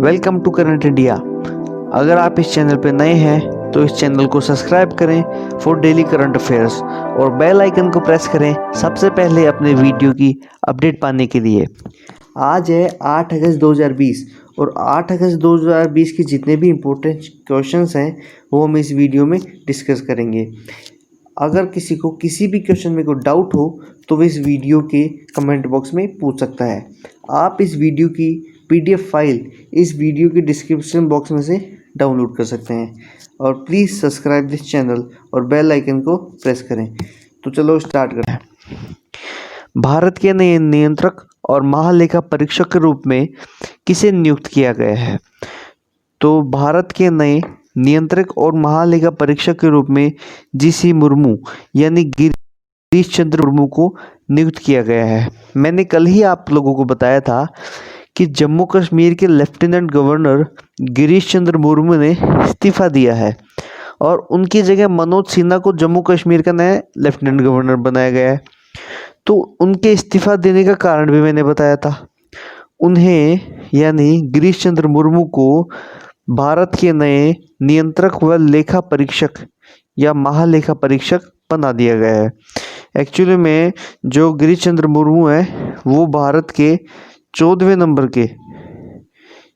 Welcome to current India. अगर आप इस चैनल पर नए हैं तो इस चैनल को सब्सक्राइब करें फॉर डेली करंट अफेयर्स और बेल आइकन को प्रेस करें सबसे पहले अपने वीडियो की अपडेट पाने के लिए। आज है 8 अगस्त 2020 और 8 अगस्त 2020 के जितने भी इम्पोर्टेंट क्वेश्चंस हैं वो हम इस वीडियो में डिस्कस करेंगे। अगर किसी को किसी भी क्वेश्चन में कोई डाउट हो तो वो इस वीडियो के कमेंट बॉक्स में पूछ सकता है। आप इस वीडियो की PDF फाइल इस वीडियो के डिस्क्रिप्शन बॉक्स में से डाउनलोड कर सकते हैं और प्लीज़ सब्सक्राइब दिस चैनल और बेल आइकन को प्रेस करें। तो चलो स्टार्ट करते हैं। भारत के नए नियंत्रक और महालेखा परीक्षक के रूप में किसे नियुक्त किया गया है? तो भारत के नए नियंत्रक और महालेखा परीक्षक के रूप में GC मुर्मू यानी गिरीश चंद्र मुर्मू को नियुक्त किया गया है। मैंने कल ही आप लोगों को बताया था कि जम्मू कश्मीर के लेफ्टिनेंट गवर्नर गिरीश चंद्र मुर्मू ने इस्तीफा दिया है और उनकी जगह मनोज सिन्हा को जम्मू कश्मीर का नया लेफ्टिनेंट गवर्नर बनाया गया है। तो उनके इस्तीफा देने का कारण भी मैंने बताया था। उन्हें यानी गिरीश चंद्र मुर्मू को भारत के नए नियंत्रक व लेखा परीक्षक या महालेखा परीक्षक बना दिया गया है। एक्चुअली में जो गिरीश चंद्र मुर्मू है वो भारत के 14वें नंबर के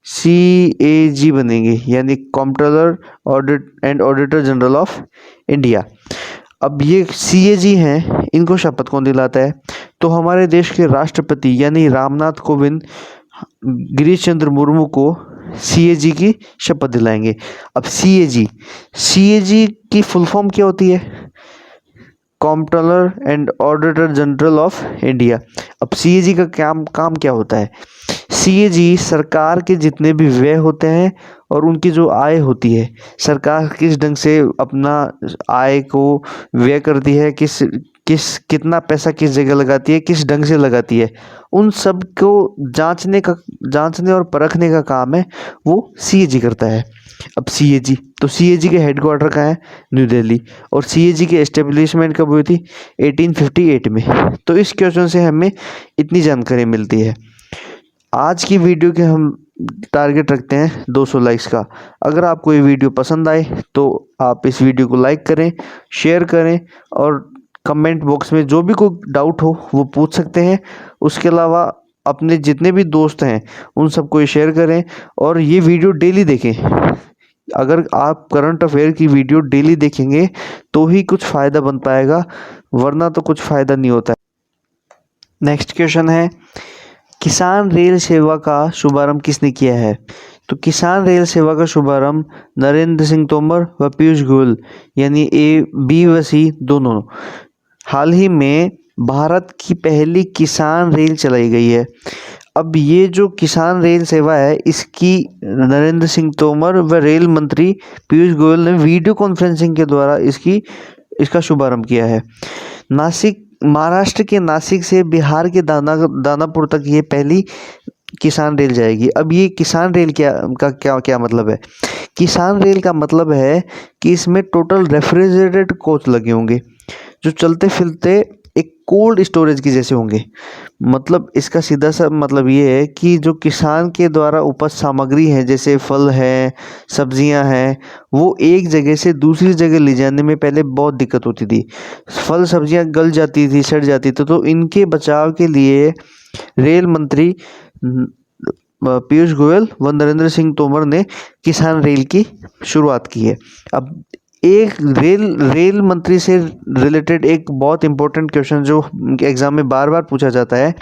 CAG बनेंगे यानी controller auditor general of India. अब ये CAG हैं, इनको शपथ कौन दिलाता है? तो हमारे देश के राष्ट्रपति यानी रामनाथ कोविंद गिरीश चंद्र मुर्मू को CAG की शपथ दिलाएंगे। अब CAG की फुल फॉर्म क्या होती है? Controller and auditor general of India. अब CAG का काम क्या होता है? CAG सरकार के जितने भी व्यय होते हैं और उनकी जो आय होती है, सरकार किस ढंग से अपना आय को व्यय करती है, कितना पैसा किस जगह लगाती है, किस ढंग से लगाती है, उन सब को जांचने और परखने का काम है वो CAG करता है। अब CAG के हेडक्वार्टर कहाँ है? न्यू दिल्ली। और CAG की एस्टेब्लिशमेंट कब हुई थी? 1858 में। तो इस क्वेश्चन से हमें इतनी जानकारी मिलती है। आज की वीडियो के हम टारगेट रखते हैं 200 लाइक्स का। अगर आपको ये वीडियो पसंद आए तो आप इस वीडियो को लाइक करें, शेयर करें और कमेंट बॉक्स में जो भी कोई डाउट हो वो पूछ सकते हैं। उसके अलावा अपने जितने भी दोस्त हैं उन सबको ये शेयर करें और ये वीडियो डेली देखें। अगर आप करंट अफेयर की वीडियो डेली देखेंगे तो ही कुछ फ़ायदा बन पाएगा, वरना तो कुछ फ़ायदा नहीं होता है। नेक्स्ट क्वेश्चन है, किसान रेल सेवा का शुभारंभ किसने किया है? तो किसान रेल सेवा का शुभारंभ नरेंद्र सिंह तोमर व पीयूष गोयल यानी B व C दोनों। हाल ही में भारत की पहली किसान रेल चलाई गई है। अब ये जो किसान रेल सेवा है इसकी नरेंद्र सिंह तोमर व रेल मंत्री पीयूष गोयल ने वीडियो कॉन्फ्रेंसिंग के द्वारा इसका शुभारंभ किया है। महाराष्ट्र के नासिक से बिहार के दानापुर तक ये पहली किसान रेल जाएगी। अब ये किसान रेल क्या मतलब है? किसान रेल का मतलब है कि इसमें टोटल रेफ्रिजरेटेड कोच लगे होंगे जो चलते फिरते एक कोल्ड स्टोरेज की जैसे होंगे। मतलब इसका सीधा सा मतलब ये है कि जो किसान के द्वारा उपज सामग्री है जैसे फल है, सब्जियां हैं, वो एक जगह से दूसरी जगह ले जाने में पहले बहुत दिक्कत होती थी। फल सब्जियां गल जाती थी, सड़ जाती थी। तो इनके बचाव के लिए रेल मंत्री पीयूष गोयल व नरेंद्र सिंह तोमर ने किसान रेल की शुरुआत की है। अब एक रेल मंत्री से रिलेटेड एक बहुत इंपॉर्टेंट क्वेश्चन जो एग्जाम में बार बार पूछा जाता है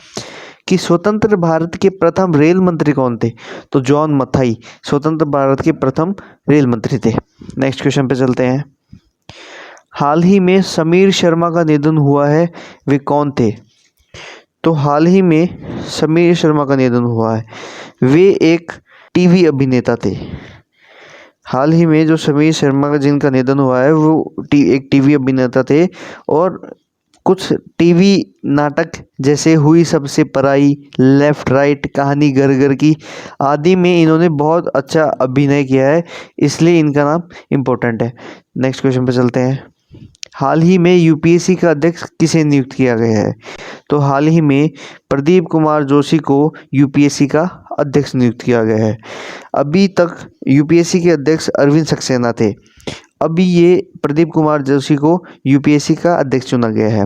कि स्वतंत्र भारत के प्रथम रेल मंत्री कौन थे? तो जॉन मथाई स्वतंत्र भारत के प्रथम रेल मंत्री थे। नेक्स्ट क्वेश्चन पे चलते हैं। हाल ही में समीर शर्मा का निधन हुआ है, वे कौन थे? तो हाल ही में समीर शर्मा का निधन हुआ है, वे एक टीवी अभिनेता थे। हाल ही में जो समीर शर्मा का जिनका निधन हुआ है वो एक टीवी अभिनेता थे और कुछ टीवी नाटक जैसे हुई सबसे पराई, लेफ्ट राइट, कहानी घर घर की आदि में इन्होंने बहुत अच्छा अभिनय किया है, इसलिए इनका नाम इम्पोर्टेंट है। नेक्स्ट क्वेश्चन पे चलते हैं। हाल ही में UPSC का अध्यक्ष किसे नियुक्त किया गया है? तो हाल ही में प्रदीप कुमार जोशी को UPSC का अध्यक्ष नियुक्त किया गया है। अभी तक यूपीएससी के अध्यक्ष अरविंद सक्सेना थे, अभी ये प्रदीप कुमार जोशी को यूपीएससी का अध्यक्ष चुना गया है।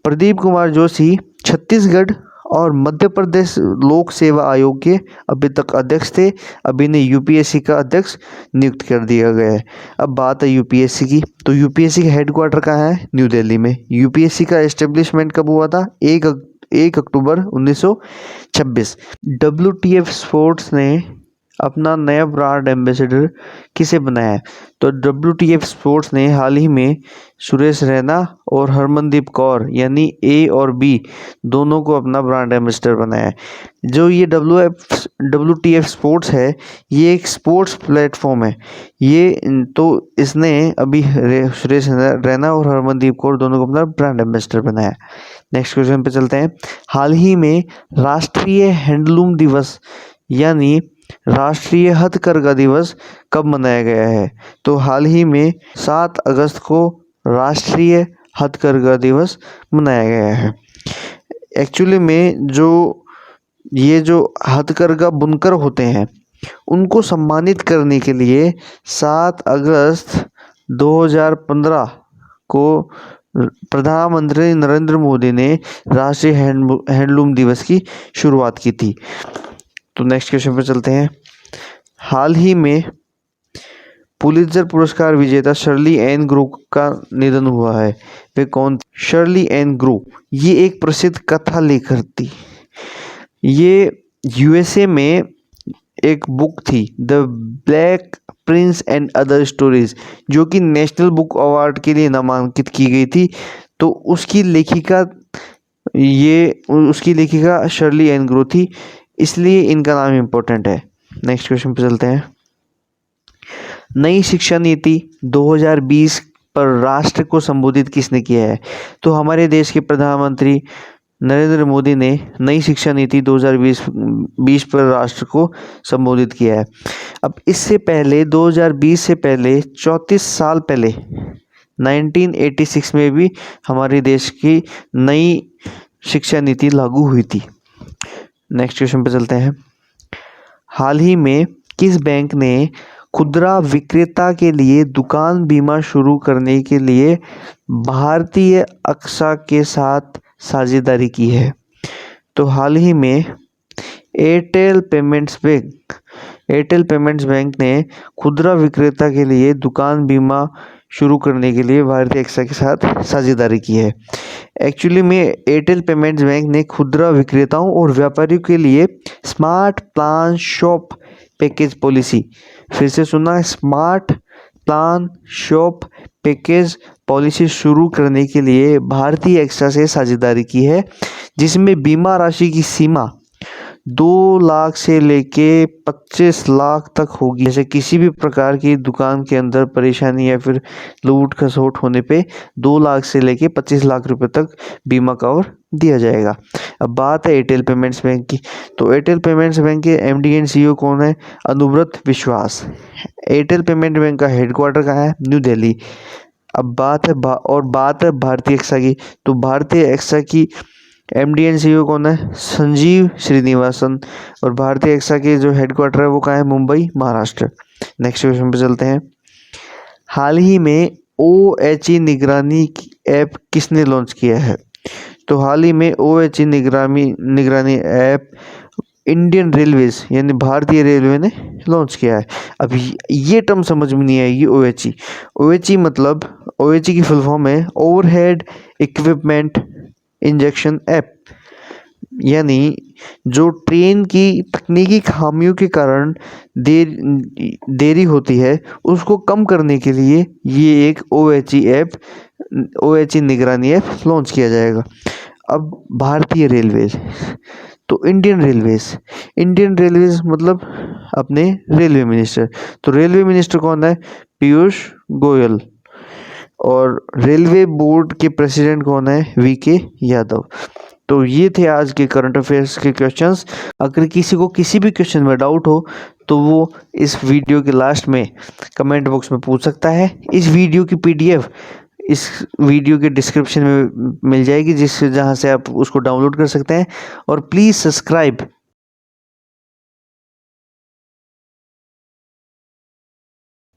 प्रदीप कुमार जोशी छत्तीसगढ़ और मध्य प्रदेश लोक सेवा आयोग के अभी तक अध्यक्ष थे, अभी इन्हें यूपीएससी का अध्यक्ष नियुक्त कर दिया गया है। अब बात है यूपीएससी की, तो यूपीएससी का हेडक्वार्टर कहाँ है? न्यू दिल्ली में। यूपीएससी का एस्टेब्लिशमेंट कब हुआ था? 1 अक्टूबर 1926। WTF स्पोर्ट्स ने अपना नया ब्रांड एम्बेसडर किसे बनाया है? तो WTF स्पोर्ट्स ने हाल ही में सुरेश रैना और हरमनदीप कौर यानी A और B दोनों को अपना ब्रांड एम्बेसडर बनाया है। जो ये WTF स्पोर्ट्स है, ये एक स्पोर्ट्स प्लेटफॉर्म है। ये तो इसने अभी सुरेश रैना और हरमनदीप कौर दोनों को अपना ब्रांड एम्बेसडर बनाया है। नेक्स्ट क्वेश्चन पे चलते हैं। हाल ही में राष्ट्रीय हैंडलूम दिवस यानी राष्ट्रीय हथकरघा दिवस कब मनाया गया है? तो हाल ही में 7 अगस्त को राष्ट्रीय हथकरघा दिवस मनाया गया है। एक्चुअली में जो हथकरघा बुनकर होते हैं उनको सम्मानित करने के लिए 7 अगस्त 2015 को प्रधानमंत्री नरेंद्र मोदी ने राष्ट्रीय हैंडलूम दिवस की शुरुआत की थी। तो नेक्स्ट क्वेश्चन पर चलते हैं। हाल ही में पुलित्जर पुरस्कार विजेता शर्ली एन ग्रू का निधन हुआ है। वे कौन? शर्ली एन ग्रू ये एक प्रसिद्ध कथा लेखक थी। ये यूएसए में एक बुक थी the black Prince and other stories, जो कि नेशनल बुक अवार्ड के लिए नामांकित की गई थी। तो उसकी लेखिका शर्ली एन ग्रू थी, इसलिए इनका नाम इम्पोर्टेंट है। नेक्स्ट क्वेश्चन पे चलते हैं। नई शिक्षा नीति 2020 पर राष्ट्र को संबोधित किसने किया है? तो हमारे देश के प्रधानमंत्री नरेंद्र मोदी ने नई शिक्षा नीति 2020 पर राष्ट्र को संबोधित किया है। अब इससे पहले 2020 से पहले 34 साल पहले 1986 में भी हमारे देश की नई शिक्षा नीति लागू हुई थी। नेक्स्ट क्वेश्चन पे चलते हैं। हाल ही में किस बैंक ने खुदरा विक्रेता के लिए दुकान बीमा शुरू करने के लिए भारतीय AXA के साथ साझेदारी की है? तो हाल ही में एयरटेल पेमेंट्स बैंक ने खुदरा विक्रेता के लिए दुकान बीमा शुरू करने के लिए भारतीय AXA के साथ साझेदारी की है। एक्चुअली में एयरटेल पेमेंट्स बैंक ने खुदरा विक्रेताओं और व्यापारियों के लिए smart plan shop package policy, फिर से सुना, smart plan shop package policy शुरू करने के लिए भारतीय AXA से साझेदारी की है, जिसमें बीमा राशि की सीमा 2 लाख से लेके 25 लाख तक होगी। जैसे किसी भी प्रकार की दुकान के अंदर परेशानी या फिर लूट खसोट होने पे 2 लाख से लेके 25 लाख रुपए तक बीमा कवर दिया जाएगा। अब बात है एयरटेल पेमेंट्स बैंक की। तो एयरटेल पेमेंट्स बैंक के MD एंड CEO कौन है? अनुव्रत विश्वास। एयरटेल पेमेंट बैंक का हेडक्वार्टर कहाँ है? न्यू दिल्ली। अब बात है भारतीय AXA की। तो भारतीय AXA की MD एंड CEO कौन है? संजीव श्रीनिवासन। और भारतीय AXA के जो हेडक्वार्टर है वो कहाँ है? मुंबई, महाराष्ट्र। नेक्स्ट क्वेश्चन पे चलते हैं। हाल ही में OHE निगरानी ऐप किसने लॉन्च किया है? तो हाल ही में OHE निगरानी ऐप इंडियन रेलवेज यानी भारतीय रेलवे ने लॉन्च किया है। अब ये टर्म समझ में नहीं आएगी। OHE मतलब OHE की फुल फॉर्म है ओवरहेड इक्विपमेंट इंजेक्शन ऐप, यानी जो ट्रेन की तकनीकी खामियों के कारण देरी होती है उसको कम करने के लिए ये एक OHE निगरानी ऐप लॉन्च किया जाएगा। अब भारतीय रेलवेज, तो इंडियन रेलवेज मतलब अपने रेलवे मिनिस्टर। तो रेलवे मिनिस्टर कौन है? पीयूष गोयल। और रेलवे बोर्ड के प्रेसिडेंट कौन है? VK यादव। तो ये थे आज के करंट अफेयर्स के क्वेश्चंस। अगर किसी को किसी भी क्वेश्चन में डाउट हो तो वो इस वीडियो के लास्ट में कमेंट बॉक्स में पूछ सकता है। इस वीडियो की PDF इस वीडियो के डिस्क्रिप्शन में मिल जाएगी, जहाँ से आप उसको डाउनलोड कर सकते हैं। और प्लीज़ सब्सक्राइब